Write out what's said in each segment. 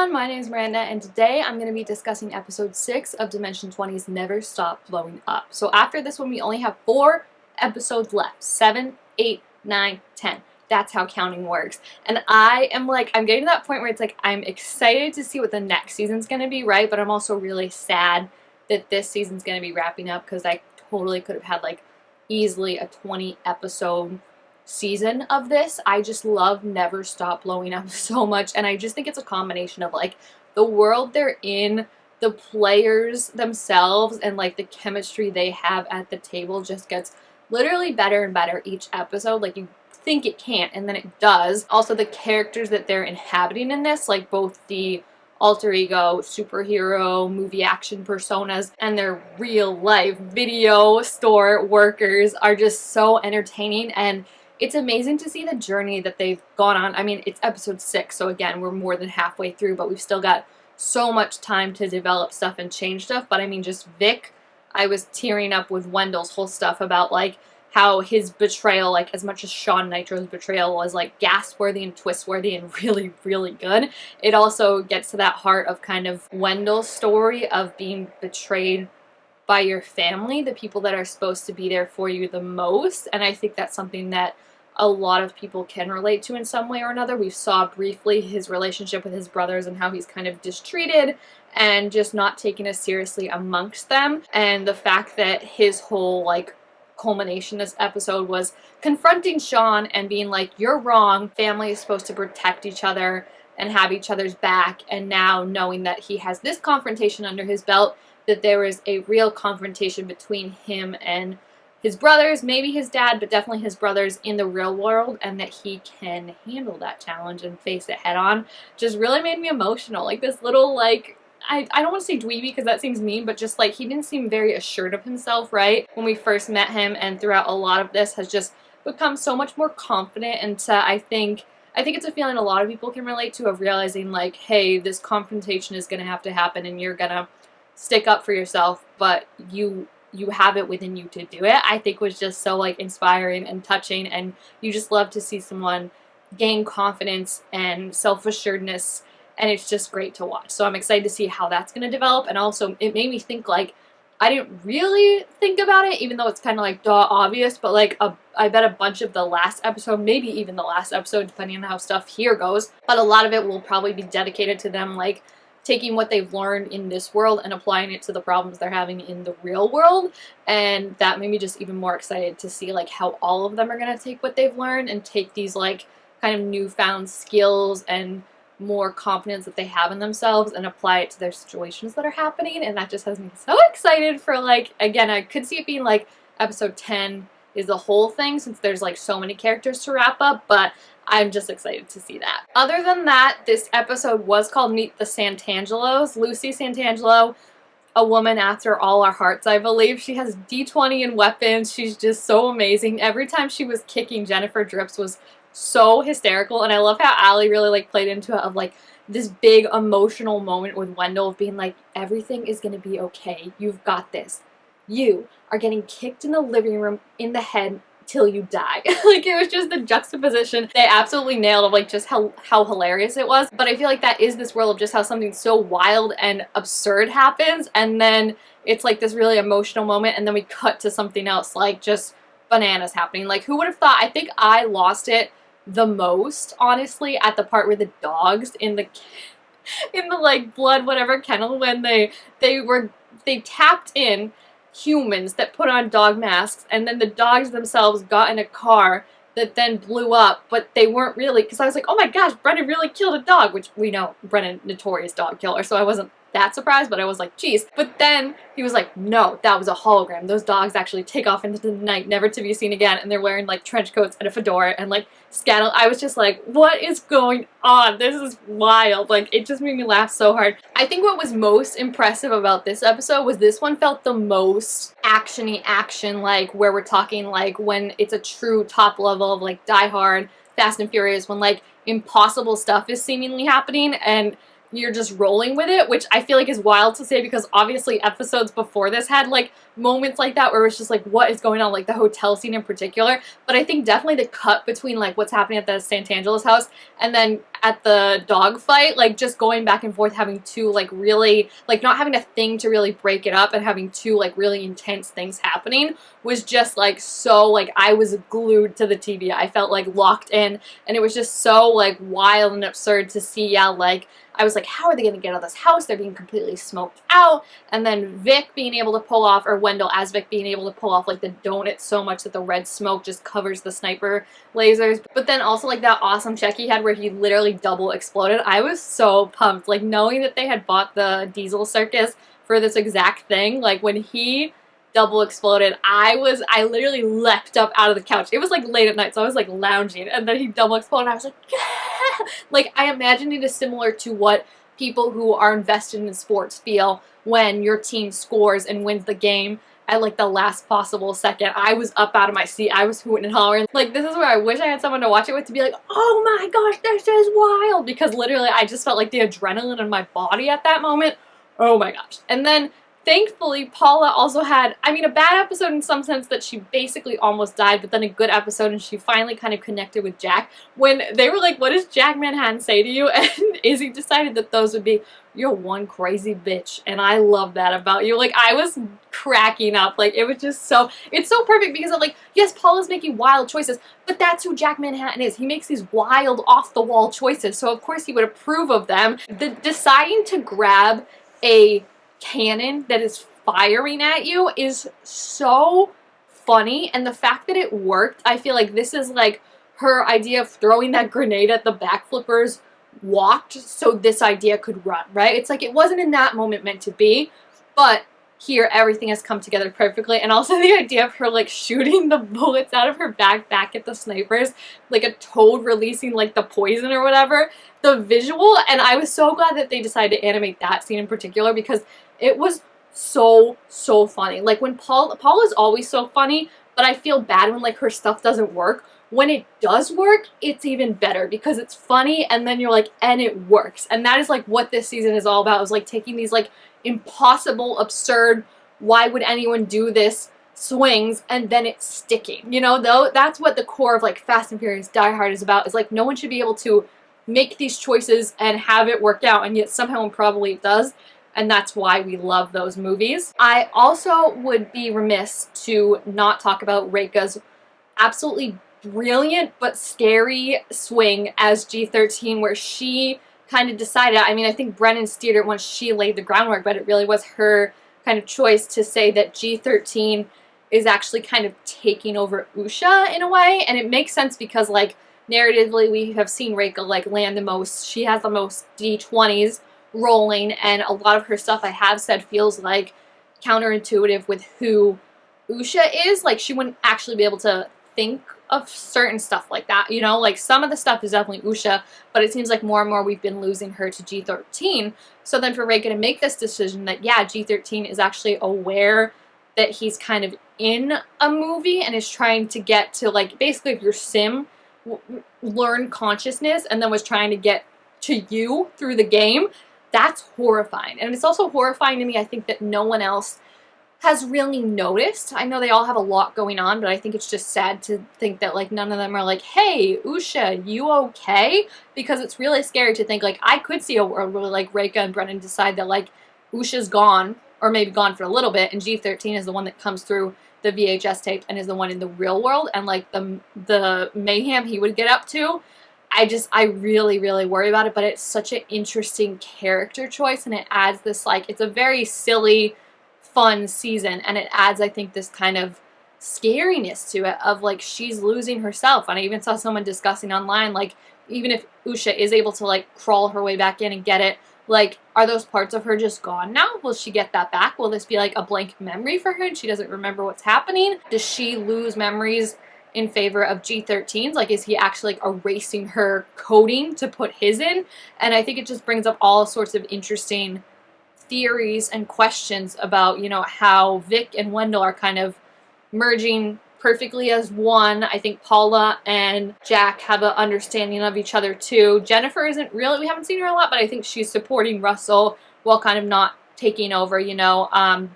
everyone, my name is Miranda, and today I'm going to be discussing episode 6 of Dimension 20's Never Stop Blowing Up. So after this one, we only have 4 episodes left. 7, 8, 9, 10. That's how counting works. And I'm getting to that point where it's like, I'm excited to see what the next season's going to be, right? But I'm also really sad that this season's going to be wrapping up because I totally could have had easily a 20 episode season of this. I just love Never Stop Blowing Up so much, and I just think it's a combination of the world they're in, the players themselves, and the chemistry they have at the table just gets literally better and better each episode. You think it can't, and then it does. Also, the characters that they're inhabiting in this, both the alter ego, superhero, movie action personas, and their real life video store workers are just so entertaining, and it's amazing to see the journey that they've gone on. I mean, it's episode 6, so again, we're more than halfway through, but we've still got so much time to develop stuff and change stuff. But I mean, just Vic, I was tearing up with Wendell's whole stuff about how his betrayal, as much as Sean Nitro's betrayal was gasp-worthy and twist-worthy and really, really good, it also gets to that heart of kind of Wendell's story of being betrayed by your family, the people that are supposed to be there for you the most. And I think that's something that a lot of people can relate to in some way or another. We saw briefly his relationship with his brothers and how he's kind of distreated and just not taken as seriously amongst them. And the fact that his whole culmination this episode was confronting Sean and being you're wrong, family is supposed to protect each other and have each other's back. And now knowing that he has this confrontation under his belt, that there is a real confrontation between him and his brothers, maybe his dad, but definitely his brothers in the real world, and that he can handle that challenge and face it head on, just really made me emotional. This little, I don't want to say dweeby because that seems mean, but just he didn't seem very assured of himself, right? When we first met him, and throughout a lot of this has just become so much more confident. And I think it's a feeling a lot of people can relate to, of realizing hey, this confrontation is going to happen and you're going to stick up for yourself, but you have it within you to do it. I think was just so inspiring and touching, and you just love to see someone gain confidence and self-assuredness, and it's just great to watch. So I'm excited to see how that's going to develop. And also it made me think I didn't really think about it, even though it's kind of duh obvious, but I bet a bunch of the last episode, maybe even the last episode, depending on how stuff here goes, but a lot of it will probably be dedicated to them taking what they've learned in this world and applying it to the problems they're having in the real world. And that made me just even more excited to see how all of them are going to take what they've learned and take these kind of newfound skills and more confidence that they have in themselves and apply it to their situations that are happening. And that just has me so excited for again, I could see it being episode 10 is the whole thing, since there's so many characters to wrap up, but I'm just excited to see that. Other than that, this episode was called Meet the Santangelos. Lucy Santangelo, a woman after all our hearts, I believe. She has D20 in weapons. She's just so amazing. Every time she was kicking Jennifer Drips was so hysterical, and I love how Allie really played into it of this big emotional moment with Wendell of being everything is gonna be okay. You've got this. You are getting kicked in the living room in the head till you die. It was just the juxtaposition they absolutely nailed of just how hilarious it was. But I feel that is this world of just how something so wild and absurd happens, and then it's this really emotional moment, and then we cut to something else just bananas happening. Who would have thought? I think I lost it the most, honestly, at the part where the dogs in the blood whatever kennel, when they tapped in humans that put on dog masks, and then the dogs themselves got in a car that then blew up, but they weren't really, because I was oh my gosh, Brennan really killed a dog, which we know Brennan, notorious dog killer, so I wasn't that surprised, but I was geez. But then he was no, that was a hologram. Those dogs actually take off into the night, never to be seen again, and they're wearing trench coats and a fedora and scandal. I was just what is going on? This is wild. It just made me laugh so hard. I think what was most impressive about this episode was this one felt the most actiony action, where we're talking when it's a true top level of Die Hard, Fast and Furious, when impossible stuff is seemingly happening and you're just rolling with it, which I feel is wild to say, because obviously episodes before this had moments like that where it's just what is going on, the hotel scene in particular. But I think definitely the cut between what's happening at the Santangelos house and then at the dog fight, like just going back and forth, having two like really, like not having a thing to really break it up and having two like really intense things happening was just like so, like I was glued to the TV. I felt like locked in, and it was just so like wild and absurd to see. Yeah, like I was like, how are they going to get out of this house? They're being completely smoked out. And then Vic being able to pull off, or Wendell as Vic being able to pull off like the donut so much that the red smoke just covers the sniper lasers. But then also like that awesome check he had where he literally double exploded. I was so pumped. Like knowing that they had bought the Diesel Circus for this exact thing. Like when he double exploded, I literally leapt up out of the couch. It was like late at night, so I was like lounging, and then he double exploded, and I was like, yeah! Like I imagine it is similar to what people who are invested in sports feel when your team scores and wins the game at like the last possible second. I was up out of my seat. I was hooting and hollering. Like this is where I wish I had someone to watch it with, to be like, oh my gosh, this is wild, because literally I just felt like the adrenaline in my body at that moment. Oh my gosh. And then thankfully, Paula also had, I mean, a bad episode in some sense that she basically almost died, but then a good episode and she finally kind of connected with Jack. When they were like, what does Jack Manhattan say to you? And Izzy decided that those would be, you're one crazy bitch. And I love that about you. Like, I was cracking up. Like, it was just so, it's so perfect because of like, yes, Paula's making wild choices, but that's who Jack Manhattan is. He makes these wild, off-the-wall choices. So, of course, he would approve of them. Deciding to grab a cannon that is firing at you is so funny, and the fact that it worked, I feel like this is like her idea of throwing that grenade at the backflippers walked so this idea could run, right? It's like it wasn't in that moment meant to be, but here everything has come together perfectly. And also the idea of her like shooting the bullets out of her back at the snipers, like a toad releasing like the poison or whatever, the visual. And I was so glad that they decided to animate that scene in particular, because it was so funny. Like when Paul is always so funny, but I feel bad when like her stuff doesn't work. When it does work, it's even better because it's funny, and then you're like, and it works. And that is like what this season is all about, is like taking these like impossible, absurd, why would anyone do this swings, and then it's sticking. You know, though that's what the core of like Fast and Furious Die Hard is about, is like no one should be able to make these choices and have it work out, and yet somehow and probably it does. And that's why we love those movies. I also would be remiss to not talk about Reika's absolutely brilliant but scary swing as G13, where she kind of decided, I mean, I think Brennan steered it once she laid the groundwork, but it really was her kind of choice to say that G13 is actually kind of taking over Usha in a way. And it makes sense because, like, narratively, we have seen Reika, like, land the most. She has the most D20s rolling, and a lot of her stuff, I have said, feels like counterintuitive with who Usha is. Like, she wouldn't actually be able to think of certain stuff like that, you know? Like, some of the stuff is definitely Usha, but it seems like more and more we've been losing her to G13. So then for Reika to make this decision that, yeah, G13 is actually aware that he's kind of in a movie and is trying to get to, like, basically if your sim learn consciousness and then was trying to get to you through the game, that's horrifying. And it's also horrifying to me, I think, that no one else has really noticed. I know they all have a lot going on, but I think it's just sad to think that, like, none of them are like, hey, Usha, you okay? Because it's really scary to think, like, I could see a world where, like, Reika and Brennan decide that, like, Usha's gone, or maybe gone for a little bit, and G13 is the one that comes through the VHS tape and is the one in the real world, and, like, the mayhem he would get up to. I really worry about it, but it's such an interesting character choice, and it adds this, like, it's a very silly, fun season, and it adds, I think, this kind of scariness to it of, like, she's losing herself. And I even saw someone discussing online, like, even if Usha is able to, like, crawl her way back in and get it, like, are those parts of her just gone now? Will she get that back? Will this be, like, a blank memory for her and she doesn't remember what's happening? Does she lose memories in favor of G13's? Like, is he actually, like, erasing her coding to put his in? And I think it just brings up all sorts of interesting theories and questions about, you know, how Vic and Wendell are kind of merging perfectly as one. I think Paula and Jack have an understanding of each other too. Jennifer isn't really, we haven't seen her a lot, but I think she's supporting Russell while kind of not taking over, you know.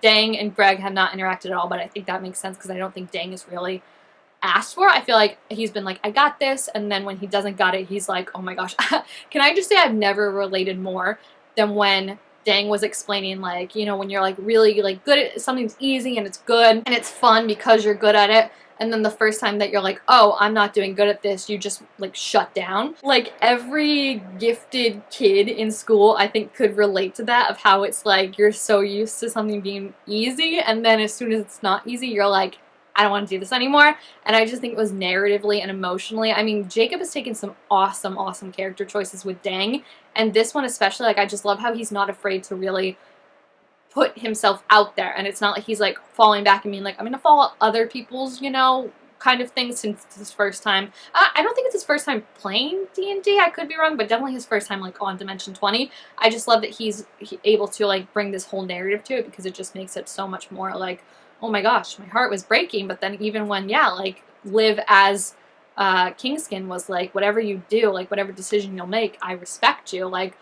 Dang and Greg have not interacted at all, but I think that makes sense because I don't think Dang is really asked for. I feel like he's been like, I got this, and then when he doesn't got it, he's like, oh my gosh. Can I just say I've never related more than when Dang was explaining, like, you know, when you're like really like good at something's easy and it's good and it's fun because you're good at it, and then the first time that you're like, oh, I'm not doing good at this, you just like shut down. Like every gifted kid in school I think could relate to that, of how it's like you're so used to something being easy, and then as soon as it's not easy, you're like, I don't want to do this anymore. And I just think it was narratively and emotionally. I mean, Jacob has taken some awesome, awesome character choices with Dang. And this one especially, like, I just love how he's not afraid to really put himself out there. And it's not like he's, like, falling back and being like, I'm going to follow other people's, you know, kind of thing, since it's his first time. I don't think it's his first time playing D&D. I could be wrong, but definitely his first time, like, on Dimension 20. I just love that he's able to, like, bring this whole narrative to it, because it just makes it so much more, like, oh my gosh, my heart was breaking. But then even when, yeah, like, Liv as Kingskin was like, whatever you do, like, whatever decision you'll make, I respect you. Like,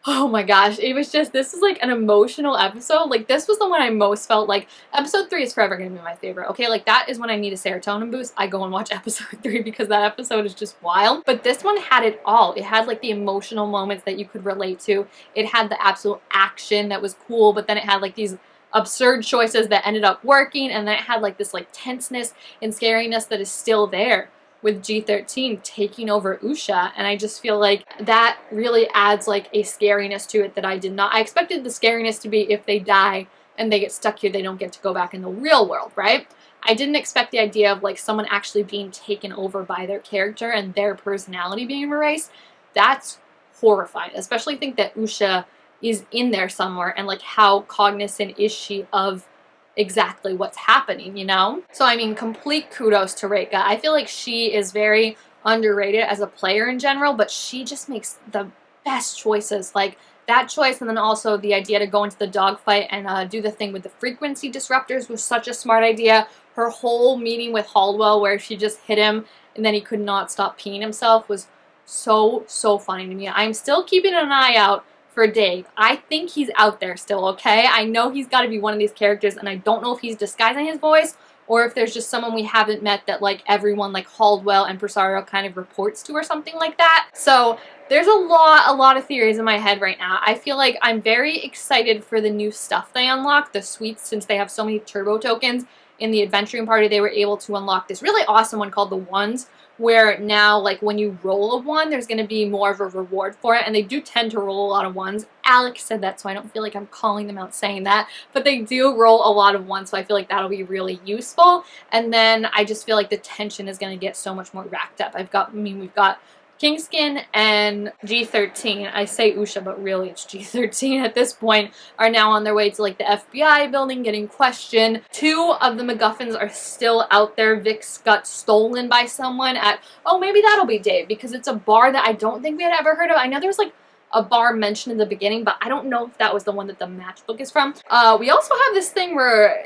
oh my gosh, it was just, this is like an emotional episode. Like, this was the one I most felt like. Episode 3 is forever going to be my favorite, okay? Like, that is when I need a serotonin boost. I go and watch episode 3 because that episode is just wild. But this one had it all. It had, like, the emotional moments that you could relate to. It had the absolute action that was cool, but then it had, like, these absurd choices that ended up working, and then it had, like, this, like, tenseness and scariness that is still there with G13 taking over Usha. And I just feel like that really adds, like, a scariness to it that I did not. I expected the scariness to be if they die and they get stuck here, they don't get to go back in the real world, right? I didn't expect the idea of, like, someone actually being taken over by their character and their personality being erased. That's horrifying, especially think that Usha is in there somewhere, and, like, how cognizant is she of exactly what's happening, you know? So, I mean, complete kudos to Reika. I feel like she is very underrated as a player in general, but she just makes the best choices. Like, that choice, and then also the idea to go into the dogfight and do the thing with the frequency disruptors was such a smart idea. Her whole meeting with Haldwell, where she just hit him and then he could not stop peeing himself, was so, so funny to me. I'm still keeping an eye out for Dave. I think he's out there still, okay? I know he's got to be one of these characters, and I don't know if he's disguising his voice or if there's just someone we haven't met that, like, everyone, like, Haldwell and Presario kind of reports to or something like that. So there's a lot of theories in my head right now. I feel like I'm very excited for the new stuff they unlock, the suites, since they have so many turbo tokens. In the adventuring party, they were able to unlock this really awesome one called the Ones, where now, like, when you roll a 1, there's going to be more of a reward for it, and they do tend to roll a lot of 1s. Alex said that, so I don't feel like I'm calling them out saying that, but they do roll a lot of 1s, so I feel like that'll be really useful. And then I just feel like the tension is going to get so much more racked up. We've got Kingskin and G13, I say Usha, but really it's G13 at this point, are now on their way to, like, the FBI building getting questioned. 2 of the MacGuffins are still out there. Vic's got stolen by someone at, oh, maybe that'll be Dave, because it's a bar that I don't think we had ever heard of. I know there was, like, a bar mentioned in the beginning, but I don't know if that was the one that the matchbook is from. We also have this thing where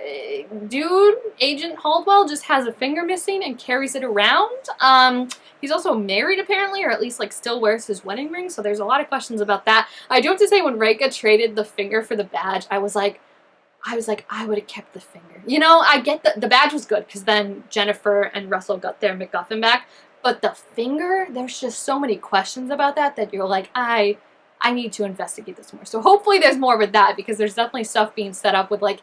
Agent Haldwell just has a finger missing and carries it around. He's also married, apparently, or at least, like, still wears his wedding ring, so there's a lot of questions about that. I do have to say, when Reika traded the finger for the badge, I was like, I would have kept the finger. You know, I get the badge was good, because then Jennifer and Russell got their MacGuffin back, but the finger, there's just so many questions about that you're like, I need to investigate this more. So hopefully there's more with that, because there's definitely stuff being set up with, like,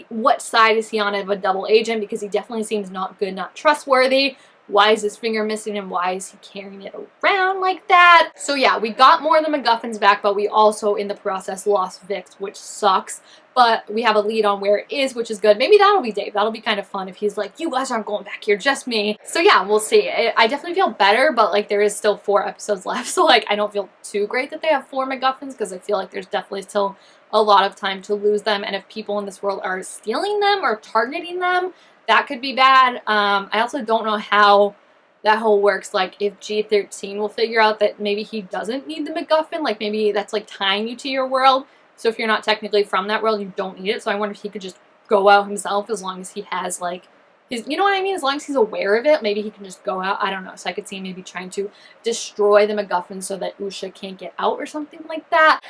what side is he on of a double agent, because he definitely seems not good, not trustworthy. Why is his finger missing, and why is he carrying it around like that? So yeah, we got more of the MacGuffins back, but we also, in the process, lost Vix, which sucks. But we have a lead on where it is, which is good. Maybe that'll be Dave. That'll be kind of fun if he's like, you guys aren't going back here, just me. So yeah, we'll see. I definitely feel better, but, like, there is still 4 episodes left. So, like, I don't feel too great that they have 4 MacGuffins, because I feel like there's definitely still a lot of time to lose them. And if people in this world are stealing them or targeting them, that could be bad. I also don't know how that whole works. Like, if G13 will figure out that maybe he doesn't need the MacGuffin, like, maybe that's, like, tying you to your world. So if you're not technically from that world, you don't need it. So I wonder if he could just go out himself, as long as he has, like, his, you know what I mean? As long as he's aware of it, maybe he can just go out. I don't know. So I could see him maybe trying to destroy the MacGuffin so that Usha can't get out or something like that.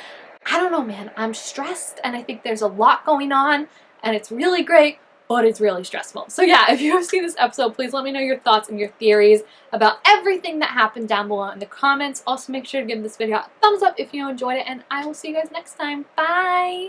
I don't know, man. I'm stressed, and I think there's a lot going on, and it's really great, but it's really stressful. So yeah, if you have seen this episode, please let me know your thoughts and your theories about everything that happened down below in the comments. Also, make sure to give this video a thumbs up if you enjoyed it, and I will see you guys next time. Bye!